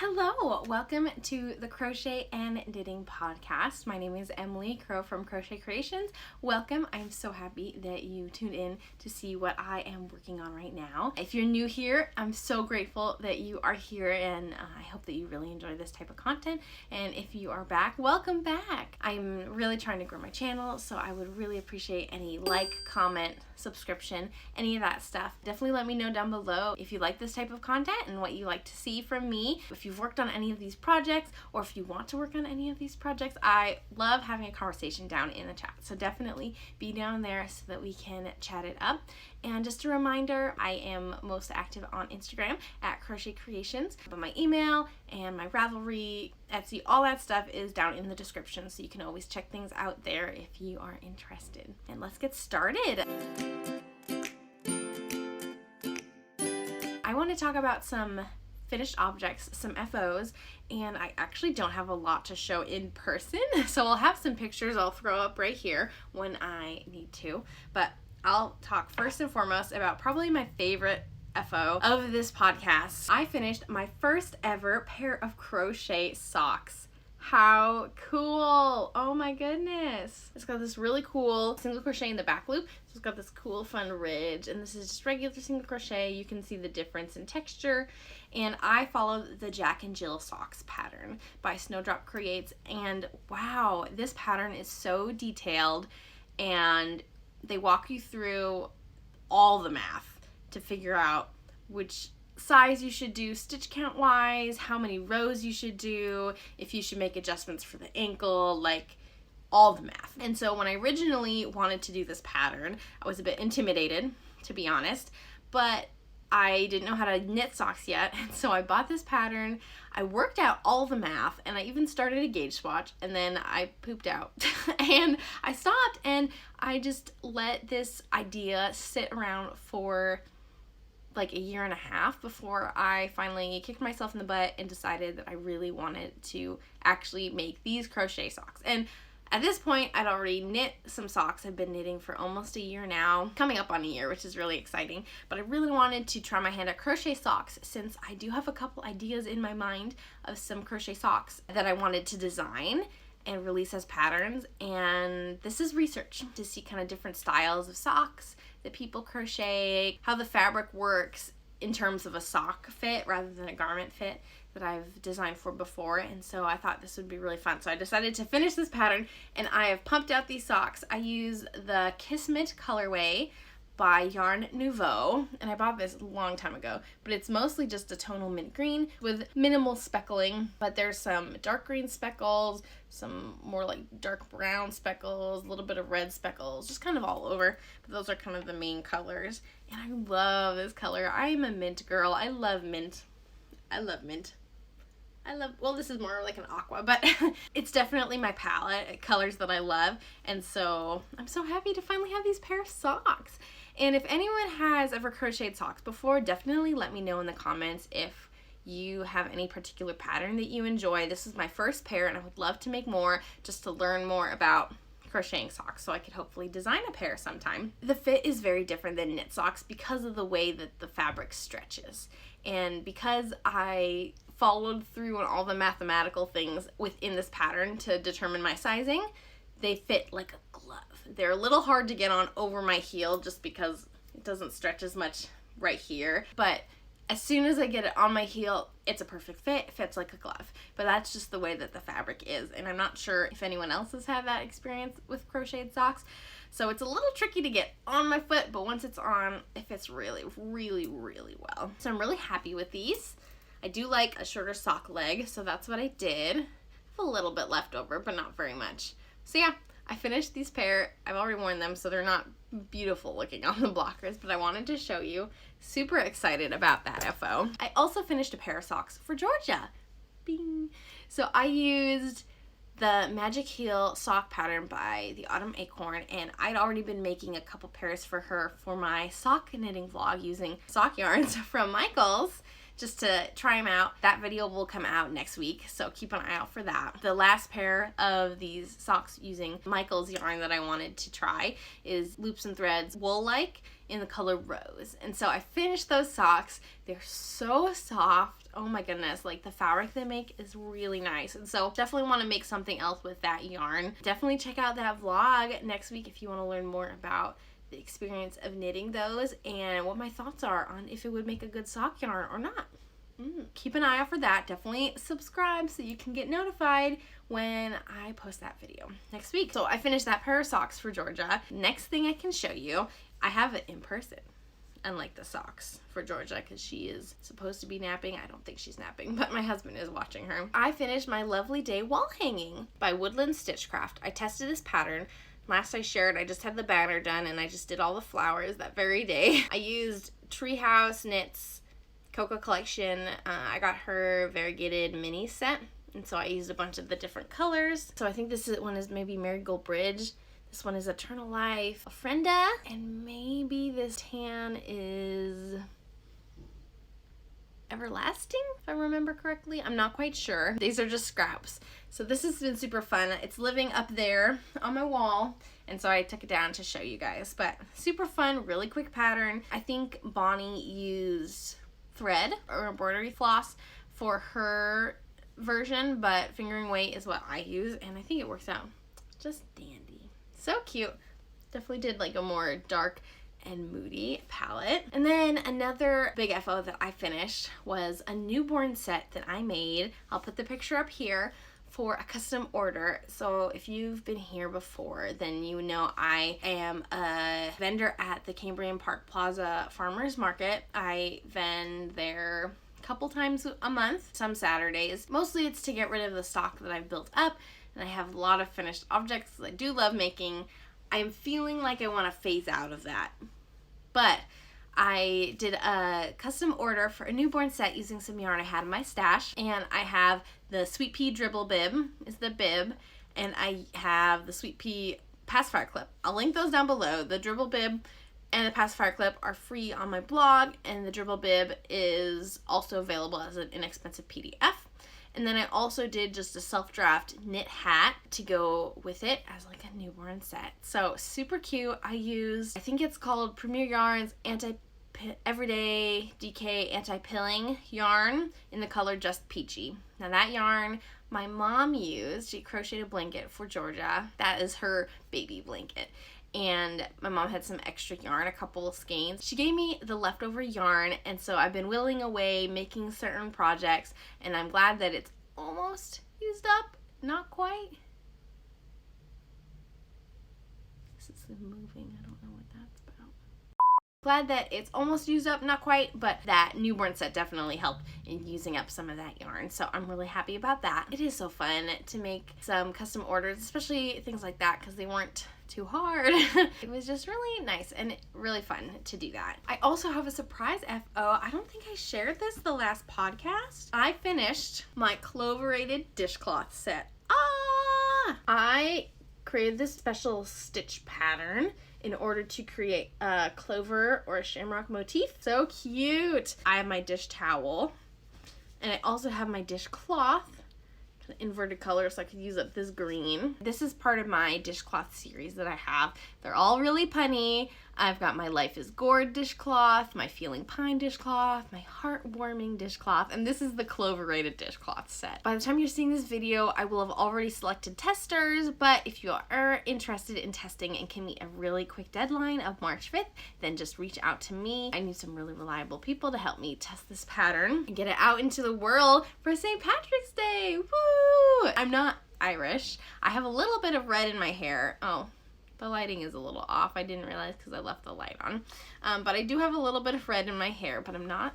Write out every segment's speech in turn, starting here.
Hello, welcome to the Crochet and Knitting Podcast. My name is Emily Crow from Crochet Creations. Welcome. I'm so happy that you tuned in to see what I am working on right now. If you're new here, I'm so grateful that you are here, and I hope that you really enjoy this type of content. And if you are back, welcome back. I'm really trying to grow my channel, so I would really appreciate any like, comment, subscription, any of that stuff. Definitely let me know down below if you like this type of content and what you like to see from me. If you've worked on any of these projects, or if you want to work on any of these projects, I love having a conversation down in the chat. So definitely be down there so that we can chat it up. And just a reminder, I am most active on Instagram at Crochet Creations, but my email and my Ravelry, Etsy, all that stuff is down in the description, so you can always check things out there if you are interested. And let's get started. I want to talk about some finished objects, some FOs, and I actually don't have a lot to show in person, so I'll have some pictures I'll throw up right here when I need to, but I'll talk first and foremost about probably my favorite FO of this podcast. I finished my first ever pair of crochet socks. How cool! Oh my goodness! It's got this really cool single crochet in the back loop, so it's got this cool fun ridge, and this is just regular single crochet. You can see the difference in texture, and I followed the Jack and Jill socks pattern by Snowdrop Creates, and wow, this pattern is so detailed, and they walk you through all the math to figure out which size you should do stitch count wise, how many rows you should do, if you should make adjustments for the ankle, like all the math. And so when I originally wanted to do this pattern, I was a bit intimidated, to be honest, but I didn't know how to knit socks yet, and so I bought this pattern. I worked out all the math, and I even started a gauge swatch, and then I pooped out and I stopped, and I just let this idea sit around for like a year and a half before I finally kicked myself in the butt and decided that I really wanted to actually make these crochet socks. And at this point, I'd already knit some socks. I've been knitting for almost a year now, coming up on a year, which is really exciting. But I really wanted to try my hand at crochet socks, since I do have a couple ideas in my mind of some crochet socks that I wanted to design and release as patterns. And this is research to see kind of different styles of socks that people crochet, how the fabric works in terms of a sock fit rather than a garment fit that I've designed for before. And so I thought this would be really fun. So I decided to finish this pattern, and I have pumped out these socks. I use the Kismet colorway by Yarn Nouveau, and I bought this a long time ago, but it's mostly just a tonal mint green with minimal speckling, but there's some dark green speckles, some more like dark brown speckles, a little bit of red speckles, just kind of all over, but those are kind of the main colors. And I love this color. I am a mint girl. I love mint. Well, this is more like an aqua, but it's definitely my palette, colors that I love, and so I'm so happy to finally have these pair of socks. And if anyone has ever crocheted socks before, definitely let me know in the comments if you have any particular pattern that you enjoy. This is my first pair, and I would love to make more just to learn more about crocheting socks so I could hopefully design a pair sometime. The fit is very different than knit socks because of the way that the fabric stretches, and because I followed through on all the mathematical things within this pattern to determine my sizing, they fit like a glove. They're a little hard to get on over my heel just because it doesn't stretch as much right here, but as soon as I get it on my heel, it's a perfect fit. It fits like a glove. But that's just the way that the fabric is, and I'm not sure if anyone else has had that experience with crocheted socks. So it's a little tricky to get on my foot, but once it's on, it fits really, really, really well. So I'm really happy with these. I do like a shorter sock leg, so that's what I did. I have a little bit left over, but not very much. So yeah, I finished these pair. I've already worn them, so they're not beautiful looking on the blockers, but I wanted to show you. Super excited about that FO. I also finished a pair of socks for Georgia. Bing! So I used the Magic Heel sock pattern by the Autumn Acorn, and I'd already been making a couple pairs for her for my sock knitting vlog using sock yarns from Michaels, just to try them out. That video will come out next week, so keep an eye out for that. The last pair of these socks using Michaels yarn that I wanted to try is Loops and Threads Wool-like in the color Rose. And so I finished those socks. They're so soft. oh my goodness, like the fabric they make is really nice. And so definitely want to make something else with that yarn. Definitely check out that vlog next week if you want to learn more about the experience of knitting those and what my thoughts are on if it would make a good sock yarn or not. Keep an eye out for that. Definitely subscribe so you can get notified when I post that video next week. So I finished that pair of socks for Georgia. Next thing I can show you, I have it in person, unlike the socks for Georgia because she is supposed to be napping. I don't think she's napping, but my husband is watching her. I finished my Lovely Day wall hanging by Woodland Stitchcraft. I tested this pattern. Last I shared, I just had the banner done and I just did all the flowers that very day. I used Treehouse Knits Coco Collection. I got her variegated mini set, and so I used a bunch of the different colors. So I think this one is maybe Marigold Bridge. This one is Eternal Life, Ofrenda, and maybe this tan is Everlasting, if I remember correctly. I'm not quite sure. These are just scraps. So this has been super fun. It's living up there on my wall, and so I took it down to show you guys. But super fun, really quick pattern. I think Bonnie used thread or embroidery floss for her version, but fingering weight is what I use, and I think it works out just dandy. So cute. Definitely did like a more dark and moody palette. And then another big FO that I finished was a newborn set that I made. I'll put the picture up here for a custom order. So if you've been here before, then you know I am a vendor at the Cambrian Park Plaza Farmers Market. I vend there a couple times a month, some Saturdays. Mostly it's to get rid of the stock that I've built up, and I have a lot of finished objects that I do love making. I'm feeling like I want to phase out of that, but I did a custom order for a newborn set using some yarn I had in my stash, and I have the Sweet Pea dribble bib is the bib, and I have the Sweet Pea pacifier clip. I'll link those down below. The dribble bib and the pacifier clip are free on my blog, and the dribble bib is also available as an inexpensive PDF. And then I also did just a self-draft knit hat to go with it as like a newborn set. So super cute. I used, I think it's called Premier Yarns Everyday DK Anti-Pilling yarn in the color Just Peachy. Now that yarn my mom used. She crocheted a blanket for Georgia. That is her baby blanket. And my mom had some extra yarn, a couple of skeins. She gave me the leftover yarn, and so I've been whittling away, making certain projects, and I'm glad that it's almost used up. Not quite. This is moving. I don't know what that's about. Glad that it's almost used up, not quite, but that newborn set definitely helped in using up some of that yarn, so I'm really happy about that. It is so fun to make some custom orders, especially things like that, because they weren't too hard. It was just really nice and really fun to do that. I also have a surprise FO. I don't think I shared this the last podcast. I finished my Cloverated Dishcloth Set. I created this special stitch pattern in order to create a clover or a shamrock motif. So cute. I have my dish towel, and I also have my dishcloth, inverted color, so I could use up this green. This is part of my dishcloth series that I have. They're all really punny. I've got my Life is Gourd dishcloth, my Feeling Pine dishcloth, my Heartwarming dishcloth, and this is the Cloverated Dishcloth Set. By the time you're seeing this video, I will have already selected testers, but if you are interested in testing and can meet a really quick deadline of March 5th, then just reach out to me. I need some really reliable people to help me test this pattern and get it out into the world for St. Patrick's Day. Woo! I'm not Irish. I have a little bit of red in my hair. Oh, the lighting is a little off. I didn't realize because I left the light on. But I do have a little bit of red in my hair, but I'm not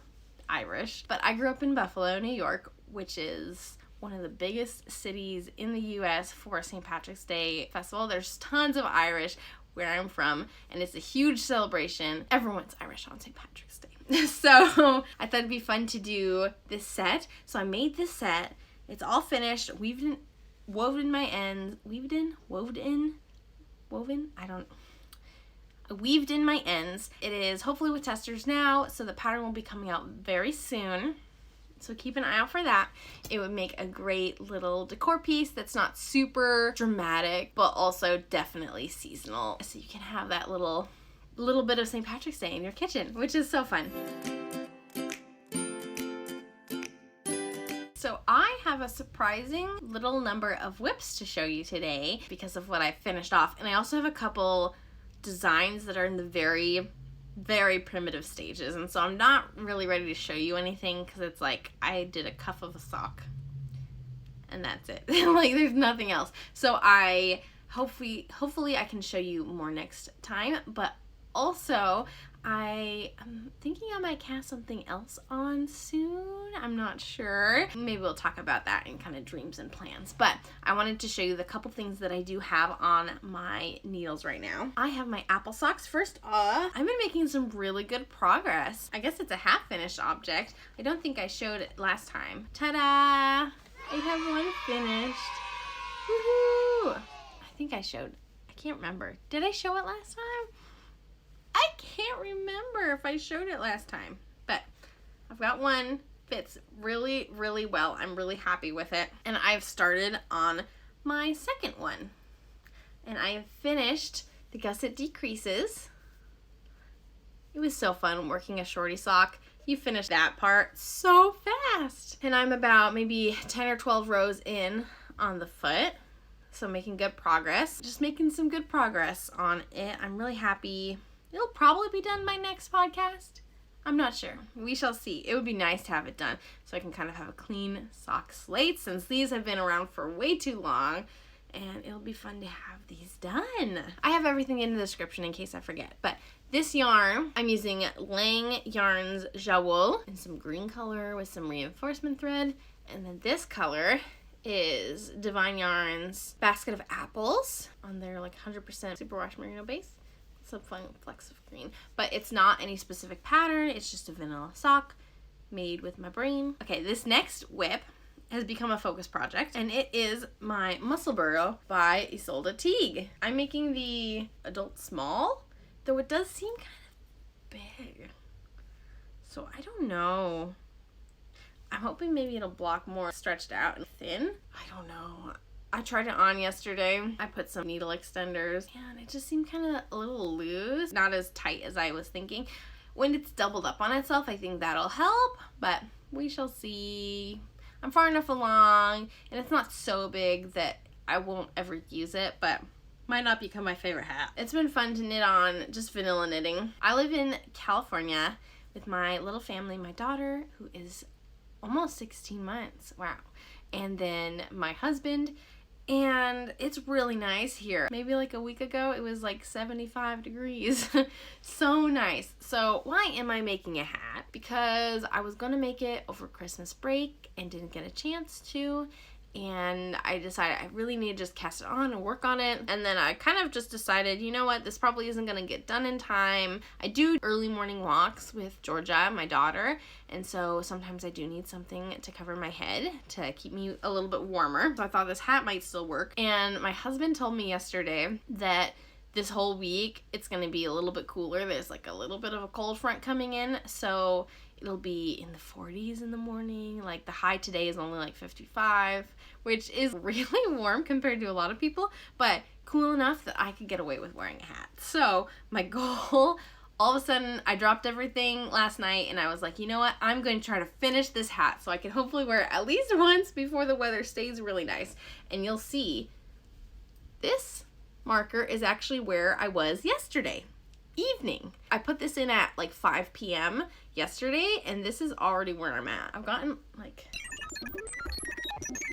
Irish. But I grew up in Buffalo, New York, which is one of the biggest cities in the U.S. for St. Patrick's Day festival. There's tons of Irish where I'm from, and it's a huge celebration. Everyone's Irish on St. Patrick's Day. So I thought it'd be fun to do this set. So I made this set. It's all finished, woven my ends, weaved in my ends. It is hopefully with testers now, so the pattern will be coming out very soon. So keep an eye out for that. It would make a great little decor piece that's not super dramatic, but also definitely seasonal. So you can have that little bit of St. Patrick's Day in your kitchen, which is so fun. So I have a surprising little number of whips to show you today because of what I finished off. And I also have a couple designs that are in the very, very primitive stages. And so I'm not really ready to show you anything because it's like I did a cuff of a sock and that's it. Like there's nothing else. So hopefully I can show you more next time. But also I am thinking I might cast something else on soon. I'm not sure. Maybe we'll talk about that in kind of dreams and plans. But I wanted to show you the couple things that I do have on my needles right now. I have my apple socks. First off, I've been making some really good progress. I guess it's a half finished object. I don't think I showed it last time. Ta-da! I have one finished. Woohoo! I think I showed, I can't remember. Did I show it last time? I can't remember if I showed it last time, but I've got one, fits really, really well. I'm really happy with it. And I've started on my second one. And I finished the gusset decreases. It was so fun working a shorty sock. You finish that part so fast. And I'm about maybe 10 or 12 rows in on the foot. So making good progress. Just making some good progress on it. I'm really happy. It'll probably be done by next podcast. I'm not sure. We shall see. It would be nice to have it done so I can kind of have a clean sock slate since these have been around for way too long, and it'll be fun to have these done. I have everything in the description in case I forget, but this yarn, I'm using Lang Yarns Jawool in some green color with some reinforcement thread, and then this color is Divine Yarns Basket of Apples on their like 100% superwash merino base. Some fun flecks of green, but it's not any specific pattern. It's just a vanilla sock made with my brain. Okay, this next whip has become a focus project, and it is my Muscle Burrow by Isolde Teague. I'm making the adult small, though it does seem kind of big. So I don't know. I'm hoping maybe it'll block more stretched out and thin. I don't know. I tried it on yesterday. I put some needle extenders and it just seemed kind of a little loose. Not as tight as I was thinking. When it's doubled up on itself, I think that'll help, but we shall see. I'm far enough along and it's not so big that I won't ever use it, but might not become my favorite hat. It's been fun to knit on, just vanilla knitting. I live in California with my little family, my daughter who is almost 16 months. Wow. And then my husband. And it's really nice here. Maybe like a week ago, it was like 75 degrees. So nice. So why am I making a hat? Because I was gonna make it over Christmas break and didn't get a chance to. And I decided I really need to just cast it on and work on it. And then I kind of just decided, you know what, this probably isn't going to get done in time. I do early morning walks with Georgia, my daughter, and so sometimes I do need something to cover my head to keep me a little bit warmer. So I thought this hat might still work. And my husband told me yesterday that this whole week it's going to be a little bit cooler. There's like a little bit of a cold front coming in, so it'll be in the 40s in the morning. Like the high today is only like 55, which is really warm compared to a lot of people, but cool enough that I could get away with wearing a hat. So my goal, all of a sudden I dropped everything last night and I was like, you know what? I'm going to try to finish this hat so I can hopefully wear it at least once before the weather stays really nice. And you'll see this marker is actually where I was yesterday evening. I put this in at like 5 p.m. yesterday and this is already where I'm at. I've gotten like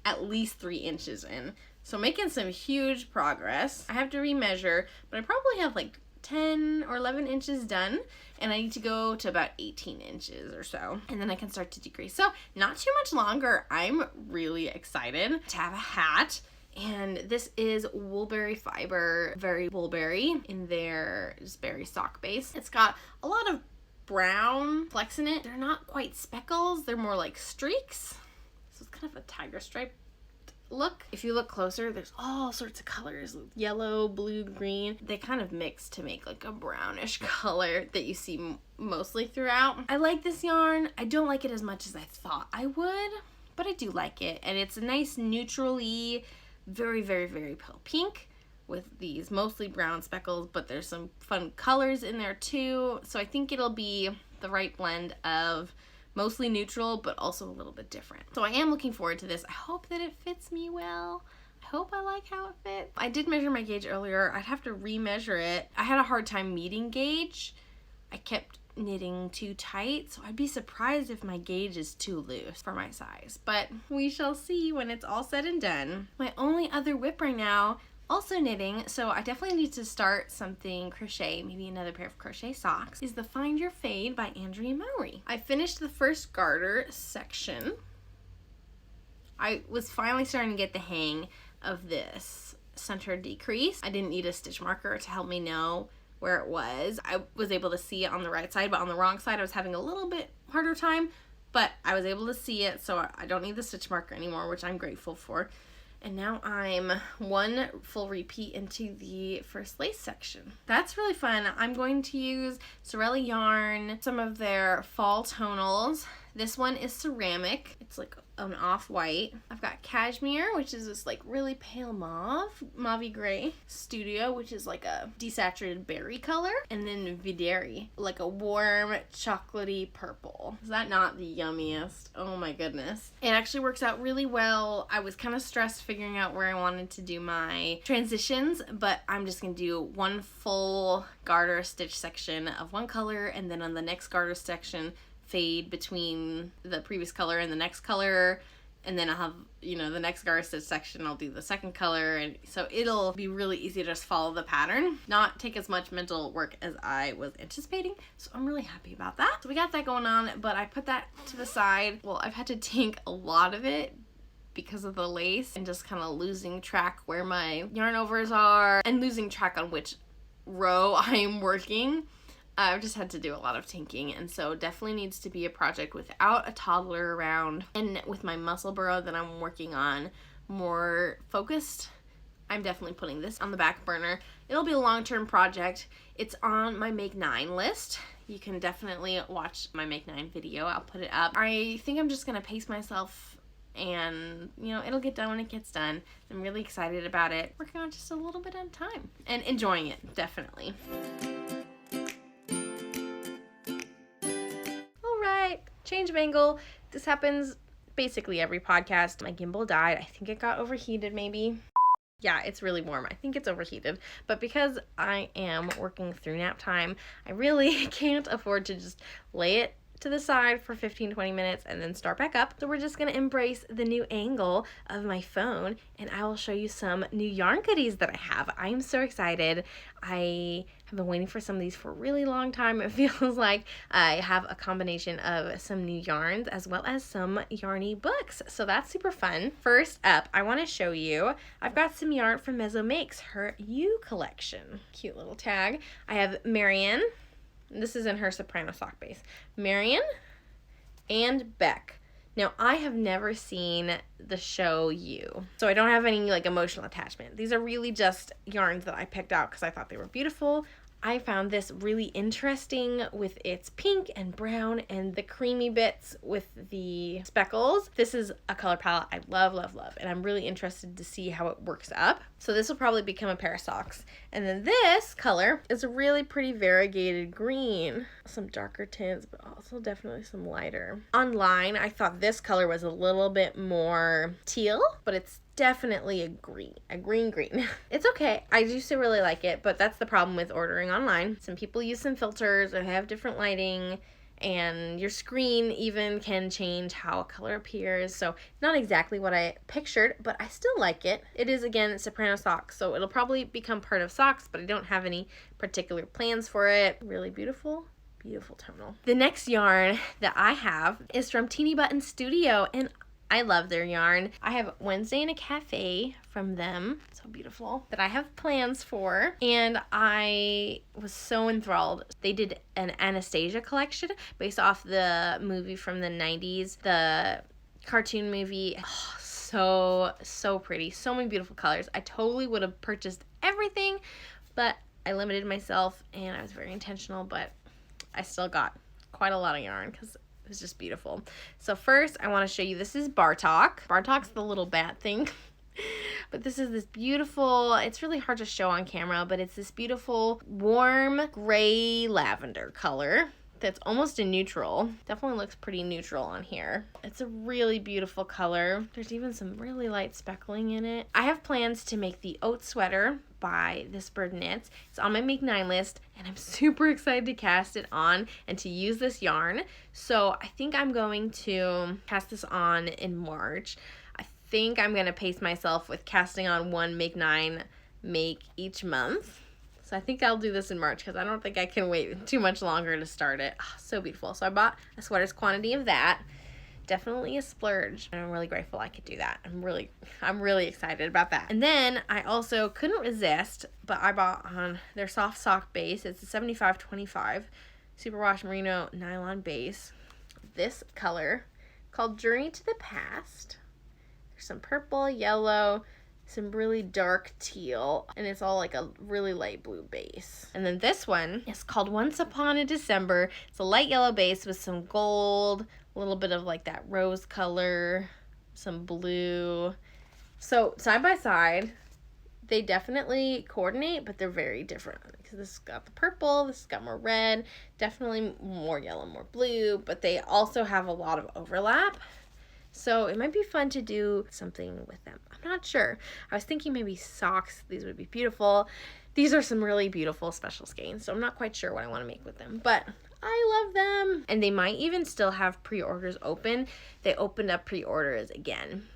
at least 3 inches in. So making some huge progress. I have to remeasure, but I probably have like 10 or 11 inches done and I need to go to about 18 inches or so and then I can start to decrease. So not too much longer. I'm really excited to have a hat. And this is Woolberry Fiber, very Woolberry in their just berry sock base. It's got a lot of brown flecks in it. They're not quite speckles, they're more like streaks. So it's kind of a tiger stripe look. If you look closer, there's all sorts of colors, yellow, blue, green. They kind of mix to make like a brownish color that you see mostly throughout. I like this yarn. I don't like it as much as I thought I would, but I do like it. And it's a nice neutrally, very, very, very pale pink with these mostly brown speckles, but there's some fun colors in there too. So I think it'll be the right blend of mostly neutral, but also a little bit different. So I am looking forward to this. I hope that it fits me well. I hope I like how it fits. I did measure my gauge earlier. I'd have to re-measure it. I had a hard time meeting gauge. I kept knitting too tight, so I'd be surprised if my gauge is too loose for my size, but we shall see when it's all said and done. My only other whip right now, also knitting, so I definitely need to start something crochet, maybe another pair of crochet socks, is the Find Your Fade by Andrea Mowry. I finished the first garter section. I was finally starting to get the hang of this center decrease. I didn't need a stitch marker to help me know where it was. I was able to see it on the right side, but on the wrong side I was having a little bit harder time, but I was able to see it, so I don't need the stitch marker anymore, which I'm grateful for. And now I'm one full repeat into the first lace section. That's really fun. I'm going to use Sorelli yarn, some of their fall tonals. This one is ceramic. It's like an off-white. I've got cashmere, which is this like really pale mauve-y gray. Studio, which is like a desaturated berry color. And then Videri, like a warm chocolatey purple. Is that not the yummiest? Oh my goodness. It actually works out really well. I was kind of stressed figuring out where I wanted to do my transitions, but I'm just gonna do one full garter stitch section of one color, and then on the next garter section fade between the previous color and the next color, and then I'll have, you know, the next garter stitch section I'll do the second color, and so it'll be really easy to just follow the pattern, not take as much mental work as I was anticipating, so I'm really happy about that. So we got that going on, but I put that to the side. Well, I've had to tank a lot of it because of the lace and just kind of losing track where my yarn overs are and losing track on which row I'm working. I've just had to do a lot of tinking, and so definitely needs to be a project without a toddler around, and with my muscle burrow that I'm working on more focused, I'm definitely putting this on the back burner. It'll be a long-term project. It's on my Make 9 list. You can definitely watch my Make 9 video. I'll put it up. I think I'm just gonna pace myself, and you know, it'll get done when it gets done. I'm really excited about it. Working on just a little bit at a time and enjoying it, definitely. Change of angle. This happens basically every podcast. My gimbal died. I think it got overheated maybe. Yeah, it's really warm. I think it's overheated. But because I am working through nap time, I really can't afford to just lay it to the side for 15-20 minutes and then start back up. So we're just gonna embrace the new angle of my phone, and I will show you some new yarn goodies that I have. I'm so excited. I have been waiting for some of these for a really long time. It feels like I have a combination of some new yarns as well as some yarny books, so that's super fun. First up, I want to show you, I've got some yarn from Mezzo Makes, her You collection. Cute little tag. I have Marion. This is in her soprano sock base. Marion and Beck. Now, I have never seen the show You, so I don't have any like emotional attachment. These are really just yarns that I picked out because I thought they were beautiful. I found this really interesting with its pink and brown and the creamy bits with the speckles. This is a color palette I love, love, love, and I'm really interested to see how it works up. So this will probably become a pair of socks. And then this color is a really pretty variegated green. Some darker tints, but also definitely some lighter. Online, I thought this color was a little bit more teal, but it's definitely a green. It's okay. I do still really like it, but that's the problem with ordering online. Some people use some filters or have different lighting, and your screen even can change how a color appears. So not exactly what I pictured, but I still like it. It is, again, soprano socks, so it'll probably become part of socks, but I don't have any particular plans for it. Really beautiful. Beautiful tonal. The next yarn that I have is from Teeny Button Studio, and I love their yarn. I have Wednesday in a Cafe from them, so beautiful, that I have plans for, and I was so enthralled. They did an Anastasia collection based off the movie from the 90s, the cartoon movie. Oh, so pretty, so many beautiful colors. I totally would have purchased everything, but I limited myself, and I was very intentional, but I still got quite a lot of yarn because it's just beautiful. So first I want to show you, this is Bartok. Bartok's the little bat thing. But this is this beautiful, it's really hard to show on camera, but it's this beautiful warm gray lavender color. that's almost a neutral. Definitely looks pretty neutral on here. It's a really beautiful color. There's even some really light speckling in it. I have plans to make the oat sweater by This Bird Knits. It's on my Make 9 list, and I'm super excited to cast it on and to use this yarn. So I think I'm going to cast this on in March. I think I'm going to pace myself with casting on one Make 9 make each month. So I think I'll do this in March because I don't think I can wait too much longer to start it. Oh, so beautiful. So I bought a sweater's quantity of that. Definitely a splurge, and I'm really grateful I could do that. I'm really excited about that. And then I also couldn't resist, but I bought on their soft sock base. It's a 75/25 superwash merino nylon base. This color called Journey to the Past. There's some purple, yellow, some really dark teal, and it's all like a really light blue base. And then this one is called Once Upon a December. It's a light yellow base with some gold, a little bit of like that rose color, some blue. So side by side, they definitely coordinate, but they're very different. Because this has got the purple, this has got more red, definitely more yellow, more blue, but they also have a lot of overlap. So it might be fun to do something with them. I'm not sure. I was thinking maybe socks. These would be beautiful. These are some really beautiful special skeins, so I'm not quite sure what I want to make with them, but I love them. And they might even still have pre-orders open. They opened up pre-orders again,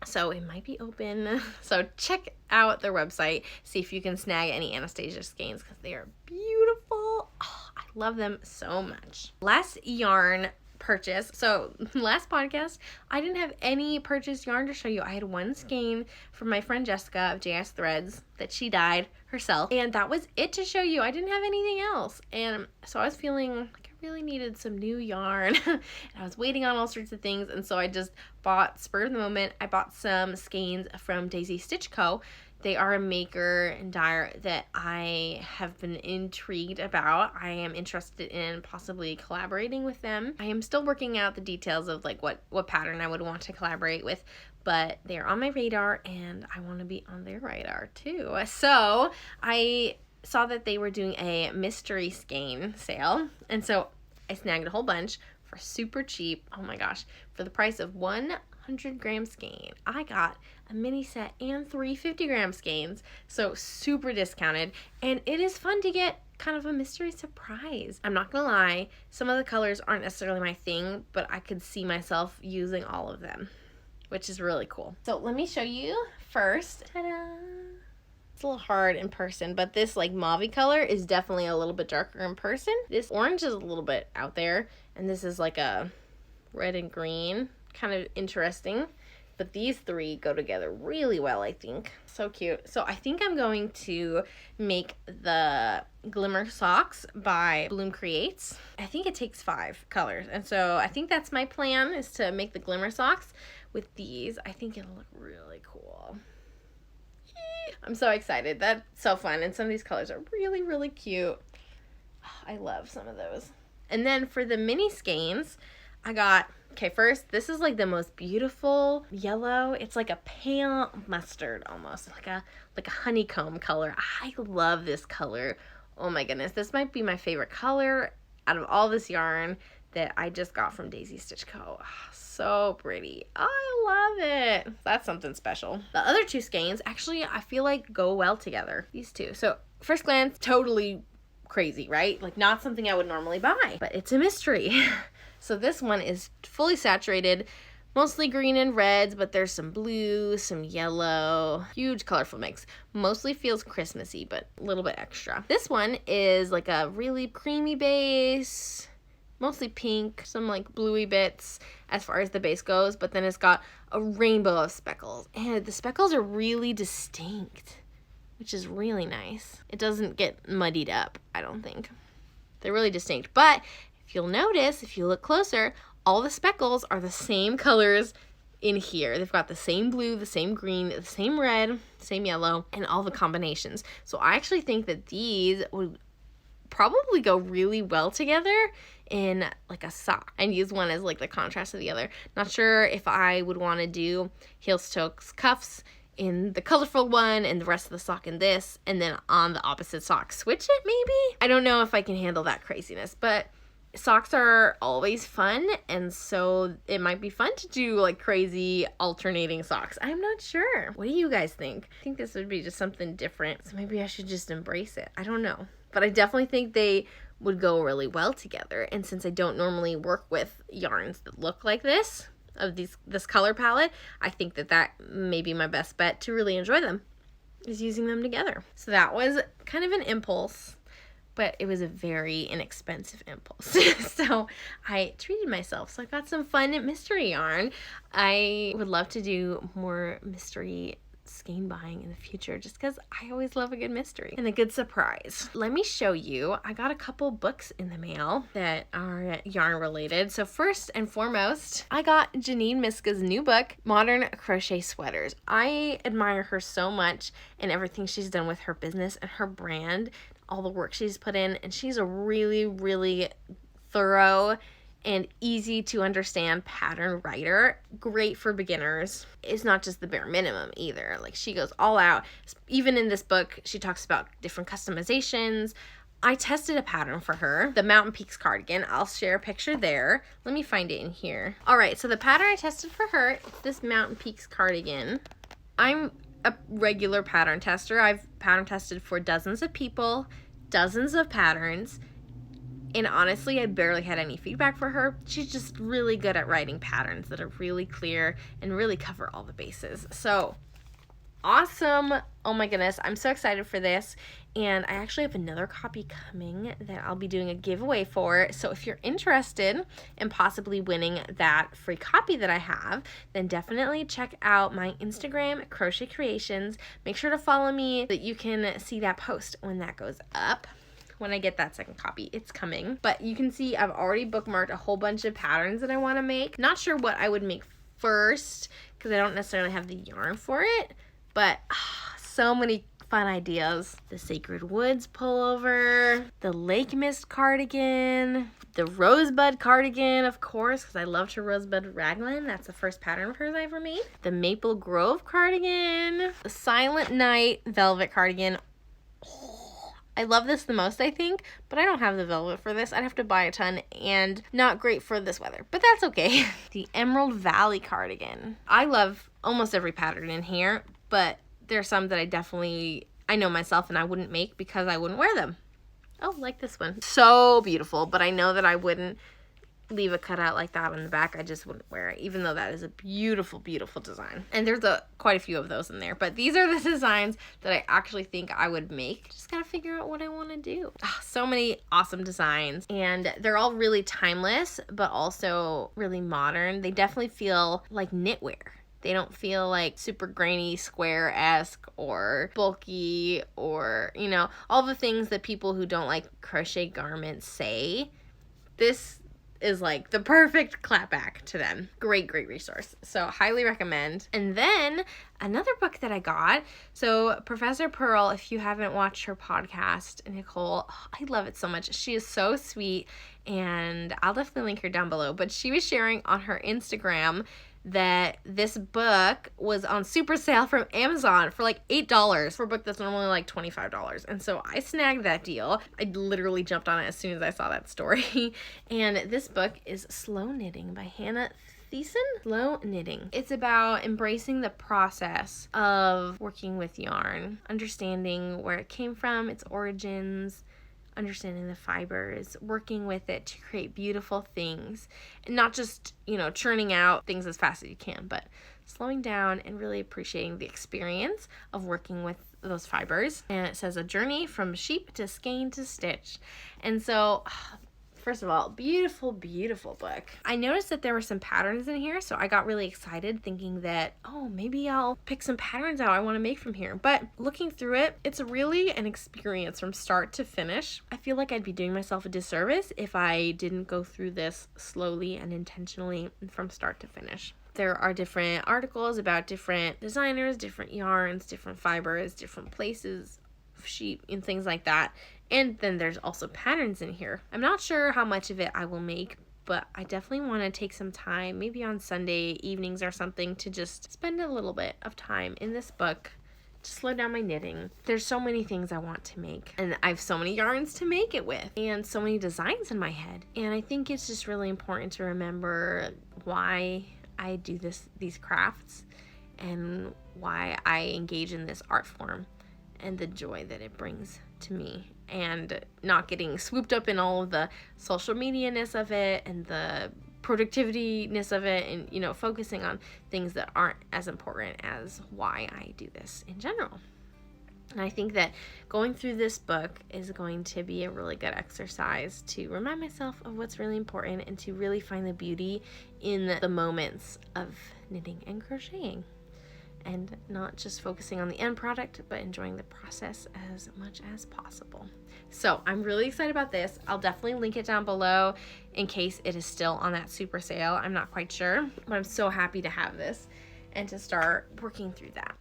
so it might be open. So check out their website, see if you can snag any Anastasia skeins because they are beautiful. Oh, I love them so much. Last yarn purchase. So last podcast, I didn't have any purchased yarn to show you. I had one skein from my friend Jessica of JS Threads that she dyed herself, and that was it to show you. I didn't have anything else, and so I was feeling like I really needed some new yarn and I was waiting on all sorts of things, and so I just bought, spur of the moment, I bought some skeins from Daisy Stitch Co. They are a maker and dyer that I have been intrigued about. I am interested in possibly collaborating with them. I am still working out the details of like what pattern I would want to collaborate with, but they're on my radar and I want to be on their radar too. So I saw that they were doing a mystery skein sale, and so I snagged a whole bunch for super cheap. Oh my gosh, for the price of 100-gram skein, I got a mini set and 3 50-gram skeins, so super discounted, and it is fun to get kind of a mystery surprise. I'm not gonna lie, some of the colors aren't necessarily my thing, but I could see myself using all of them, which is really cool. So let me show you first. Ta-da! It's a little hard in person, but this like mauve color is definitely a little bit darker in person. This orange is a little bit out there, and this is like a red and green, kind of interesting. But these three go together really well, I think. So cute. So I think I'm going to make the Glimmer Socks by Bloom Creates. I think it takes 5 colors. And so I think that's my plan, is to make the Glimmer Socks with these. I think it'll look really cool. I'm so excited. That's so fun. And some of these colors are really, really cute. Oh, I love some of those. And then for the mini skeins, I got... Okay, first, this is like the most beautiful yellow. It's like a pale mustard almost, like a honeycomb color. I love this color. Oh my goodness, this might be my favorite color out of all this yarn that I just got from Daisy Stitch Co. Oh, so pretty. I love it. That's something special. The other 2 skeins actually I feel like go well together. These 2. So first glance, totally crazy, right? Like not something I would normally buy, but it's a mystery. So this one is fully saturated, mostly green and reds, but there's some blue, some yellow, huge colorful mix. Mostly feels Christmassy, but a little bit extra. This one is like a really creamy base, mostly pink, some like bluey bits as far as the base goes, but then it's got a rainbow of speckles, and the speckles are really distinct, which is really nice. It doesn't get muddied up, I don't think. They're really distinct, but if you'll notice, if you look closer, all the speckles are the same colors in here. They've got the same blue, the same green, the same red, same yellow, and all the combinations. So I actually think that these would probably go really well together in like a sock, and use one as like the contrast of the other. Not sure if I would want to do heel stokes cuffs in the colorful one and the rest of the sock in this, and then on the opposite sock switch it maybe. I don't know if I can handle that craziness, but socks are always fun, and so it might be fun to do like crazy alternating socks. I'm not sure. What do you guys think? I think this would be just something different, so maybe I should just embrace it. I don't know. But I definitely think they would go really well together, and since I don't normally work with yarns that look like this, this color palette, I think that may be my best bet to really enjoy them, is using them together. So that was kind of an impulse, but it was a very inexpensive impulse. So I treated myself. So I got some fun mystery yarn. I would love to do more mystery skein buying in the future, just because I always love a good mystery and a good surprise. Let me show you. I got a couple books in the mail that are yarn related. So first and foremost, I got Janine Miska's new book, Modern Crochet Sweaters. I admire her so much and everything she's done with her business and her brand, all the work she's put in, and she's a really, really thorough and easy to understand pattern writer. Great for beginners. It's not just the bare minimum either. Like, she goes all out. Even in this book, she talks about different customizations. I tested a pattern for her, the Mountain Peaks cardigan. I'll share a picture there. Let me find it in here. All right, so the pattern I tested for her, it's this Mountain Peaks cardigan. I'm a regular pattern tester. I've pattern tested for dozens of people, dozens of patterns, and honestly, I barely had any feedback for her. She's just really good at writing patterns that are really clear and really cover all the bases. So, awesome. Oh my goodness, I'm so excited for this. And I actually have another copy coming that I'll be doing a giveaway for. So if you're interested in possibly winning that free copy that I have, then definitely check out my Instagram, Crochet Creations. Make sure to follow me so that you can see that post when that goes up. When I get that second copy, it's coming. But you can see I've already bookmarked a whole bunch of patterns that I want to make. Not sure what I would make first because I don't necessarily have the yarn for it, but so many fun ideas. The Sacred Woods pullover, the Lake Mist cardigan, the Rosebud cardigan, of course, because I love her Rosebud raglan. That's the first pattern of hers I ever made. The Maple Grove cardigan, the Silent Night velvet cardigan. I love this the most, I think, but I don't have the velvet for this. I'd have to buy a ton, and not great for this weather, but that's okay. The Emerald Valley cardigan. I love almost every pattern in here, but there are some that I know myself and I wouldn't make because I wouldn't wear them. Oh, like this one. So beautiful, but I know that I wouldn't leave a cutout like that on the back. I just wouldn't wear it, even though that is a beautiful, beautiful design. And there's quite a few of those in there, but these are the designs that I actually think I would make. Just gotta figure out what I want to do. So many awesome designs, and they're all really timeless, but also really modern. They definitely feel like knitwear. They don't feel like super grainy, square-esque, or bulky, or, all the things that people who don't like crochet garments say. This is like the perfect clapback to them. Great, great resource. So highly recommend. And then another book that I got. So Professor Pearl, if you haven't watched her podcast, Nicole, I love it so much. She is so sweet, and I'll definitely link her down below. But she was sharing on her Instagram that this book was on super sale from Amazon for like $8 for a book that's normally like $25. And so I snagged that deal. I literally jumped on it as soon as I saw that story. And this book is Slow Knitting by Hannah Thiessen. Slow Knitting. It's about embracing the process of working with yarn, understanding where it came from, its origins, understanding the fibers, working with it to create beautiful things, and not just, churning out things as fast as you can, but slowing down and really appreciating the experience of working with those fibers. And it says a journey from sheep to skein to stitch. And so, first of all, beautiful, beautiful book. I noticed that there were some patterns in here, so I got really excited thinking that, maybe I'll pick some patterns out I want to make from here. But looking through it, it's really an experience from start to finish. I feel like I'd be doing myself a disservice if I didn't go through this slowly and intentionally from start to finish. There are different articles about different designers, different yarns, different fibers, different places, sheep, and things like that. And then there's also patterns in here. I'm not sure how much of it I will make, but I definitely want to take some time, maybe on Sunday evenings or something, to just spend a little bit of time in this book slow down my knitting. There's so many things I want to make, and I have so many yarns to make it with, and so many designs in my head. And I think it's just really important to remember why I do these crafts and why I engage in this art form and the joy that it brings to me, and not getting swooped up in all of the social media-ness of it and the productivity-ness of it, and, you know, focusing on things that aren't as important as why I do this in general. And I think that going through this book is going to be a really good exercise to remind myself of what's really important and to really find the beauty in the moments of knitting and crocheting, and not just focusing on the end product, but enjoying the process as much as possible. So I'm really excited about this. I'll definitely link it down below in case it is still on that super sale. I'm not quite sure, but I'm so happy to have this and to start working through that.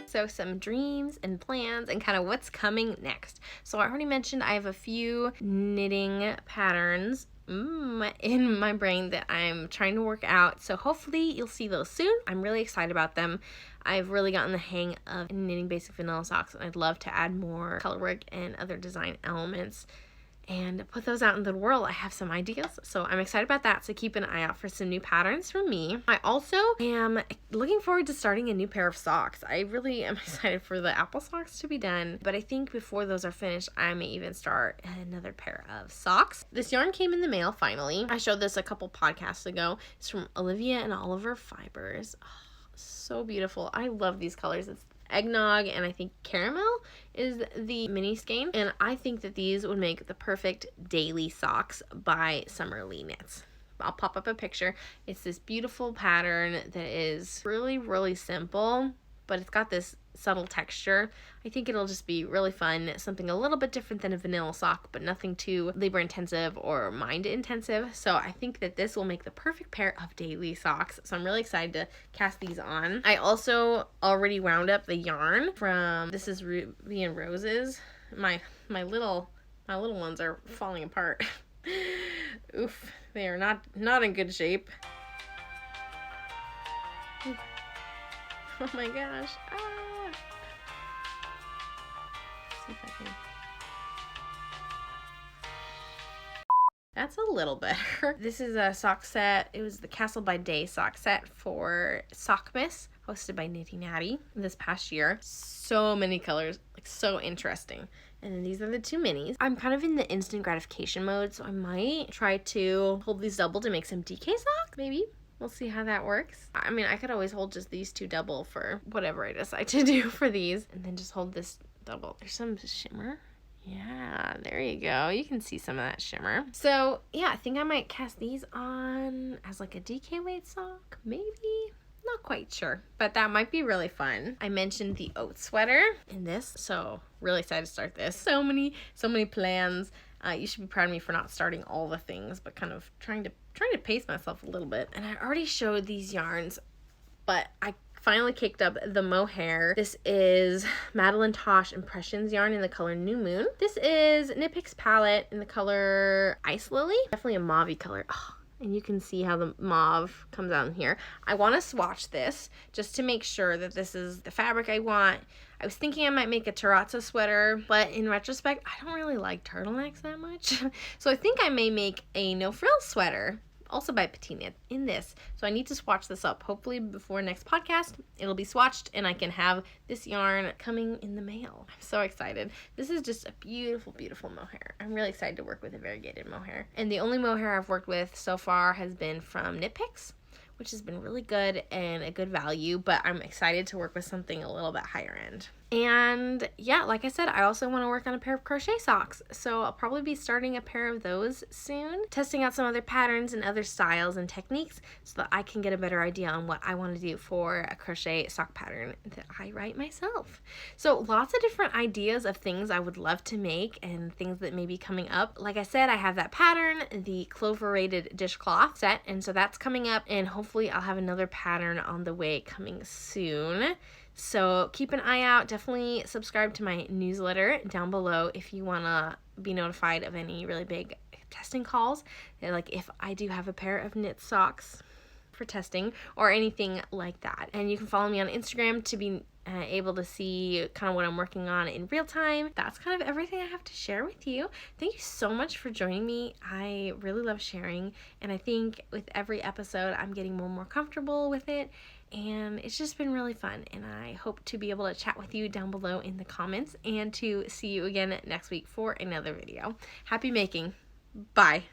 So some dreams and plans and kind of what's coming next. So I already mentioned I have a few knitting patterns in my brain that I'm trying to work out. So hopefully you'll see those soon. I'm really excited about them. I've really gotten the hang of knitting basic vanilla socks, and I'd love to add more color work and other design elements and put those out in the world. I have some ideas, so I'm excited about that. So keep an eye out for some new patterns from me. I also am looking forward to starting a new pair of socks. I really am excited for the apple socks to be done, but I think before those are finished, I may even start another pair of socks. This yarn came in the mail finally. I showed this a couple podcasts ago. It's from Olivia and Oliver Fibers. Oh, so beautiful. I love these colors. It's eggnog, and I think caramel is the mini skein, and I think that these would make the perfect daily socks by Summerly Knits. I'll pop up a picture. It's this beautiful pattern that is really, really simple, but it's got this subtle texture. I think it'll just be really fun, something a little bit different than a vanilla sock, but nothing too labor intensive or mind intensive. So I think that this will make the perfect pair of daily socks. So I'm really excited to cast these on. I also already wound up the yarn from, this is Ruby and Roses. My little ones are falling apart. Oof, they are not in good shape. Oh my gosh. See if I can. That's a little better. This is a sock set. It was the Castle by Day sock set for Sockmas, hosted by Nitty Natty this past year. So many colors, like so interesting. And then these are the two minis. I'm kind of in the instant gratification mode, so I might try to hold these double to make some DK socks, maybe. We'll see how that works. I mean, I could always hold just these two double for whatever I decide to do for these, and then just hold this double. There's some shimmer. Yeah, there you go. You can see some of that shimmer. So yeah, I think I might cast these on as like a DK weight sock, maybe. Not quite sure, but that might be really fun. I mentioned the oat sweater in this, so really excited to start this. So many plans. You should be proud of me for not starting all the things, but kind of trying to pace myself a little bit. And I already showed these yarns, but I finally kicked up the mohair. This is Madeline Tosh Impressions yarn in the color New Moon. This is Knit Picks palette in the color Ice Lily. Definitely a mauve-y color. Oh, and you can see how the mauve comes out in here. I want to swatch this just to make sure that this is the fabric I want. I was thinking I might make a terrazzo sweater, but in retrospect, I don't really like turtlenecks that much. So I think I may make a no-frill sweater, also by Patina, in this. So I need to swatch this up. Hopefully before next podcast, it'll be swatched and I can have this yarn coming in the mail. I'm so excited. This is just a beautiful, beautiful mohair. I'm really excited to work with a variegated mohair. And the only mohair I've worked with so far has been from Knit Picks, which has been really good and a good value, but I'm excited to work with something a little bit higher end. And yeah, like I said, I also want to work on a pair of crochet socks, so I'll probably be starting a pair of those soon, testing out some other patterns and other styles and techniques so that I can get a better idea on what I want to do for a crochet sock pattern that I write myself. So lots of different ideas of things I would love to make and things that may be coming up. Like I said, I have that pattern, the Cloverated Dishcloth Set, and so that's coming up, and hopefully I'll have another pattern on the way coming soon. So keep an eye out. Definitely subscribe to my newsletter down below if you want to be notified of any really big testing calls. Like if I do have a pair of knit socks for testing or anything like that. And you can follow me on Instagram to be able to see kind of what I'm working on in real time. That's kind of everything I have to share with you. Thank you so much for joining me. I really love sharing, and I think with every episode I'm getting more and more comfortable with it, and it's just been really fun, and I hope to be able to chat with you down below in the comments and to see you again next week for another video. Happy making. Bye.